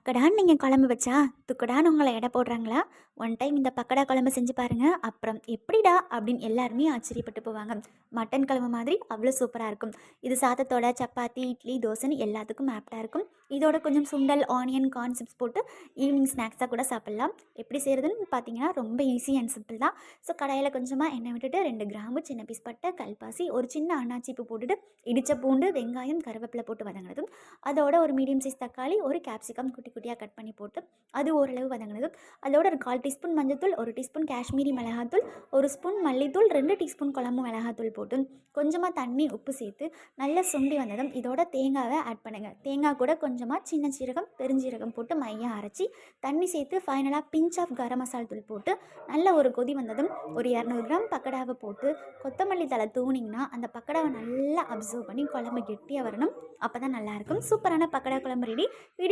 டக்கடான்னு நீங்கள் குழம்பு வச்சா துக்கடான்னு உங்களை எடை போடுறாங்களா? ஒன் டைம் இந்த பக்கடா குழம்பு செஞ்சு பாருங்கள். அப்புறம் எப்படிடா அப்படின்னு எல்லாருமே ஆச்சரியப்பட்டு போவாங்க. மட்டன் குழம்பு மாதிரி அவ்வளோ சூப்பராக இருக்கும். இது சாதத்தோட சப்பாத்தி, இட்லி, தோசைன்னு எல்லாத்துக்கும் ஆப்டாக இருக்கும். இதோட கொஞ்சம் சுண்டல், ஆனியன், கார்ன் சிப்ஸ் போட்டு ஈவினிங் ஸ்நாக்ஸாக கூட சாப்பிட்லாம். எப்படி செய்கிறதுன்னு பார்த்தீங்கன்னா ரொம்ப ஈஸி அண்ட் சிம்பிள் தான். ஸோ கடாயில் கொஞ்சமாக எண்ணெய் விட்டுட்டு 2 கிராம்பு, சின்ன பீஸ் பட்டை, கல்பாசி, ஒரு சின்ன அன்னாச்சி பூ போட்டுட்டு இடித்த பூண்டு, வெங்காயம், கருவேப்பிலை போட்டு வதங்கினதும் அதோட ஒரு மீடியம் சைஸ் தக்காளி, ஒரு கேப்சிகம் குட்டி குட்டியாக கட் பண்ணி போட்டு அது ஓரளவு வதங்கினதும் அதோட ஒரு 1/4 டீஸ்பூன் மஞ்சள்தூள், 1 டீஸ்பூன் காஷ்மீரி மிளகாத்தூள், 1 ஸ்பூன் மல்லித்தூள், 2 டீஸ்பூன் குழம்பு மிளகாத்தூள் போட்டு கொஞ்சமாக தண்ணி, உப்பு சேர்த்து நல்லா சுண்டி வந்ததும் இதோட தேங்காவை ஆட் பண்ணுங்கள். தேங்காய் கூட கொஞ்சமாக சின்ன சீரகம், பெருஞ்சீரகம் போட்டு மையாக அரைச்சி தண்ணி சேர்த்து ஃபைனலாக பிஞ்ச் ஆஃப் கரம் மசாலா தூள் போட்டு நல்ல ஒரு கொதி வந்ததும் ஒரு 200 கிராம் பக்கடாவை போட்டு கொத்தமல்லி தழை தூணிங்கன்னா அந்த பக்கடாவை நல்லா அப்சர்வ் பண்ணி குழம்பு கெட்டியாக வரணும். அப்போ தான் நல்லாயிருக்கும். சூப்பரான பக்கடா குழம்பு ரெடி.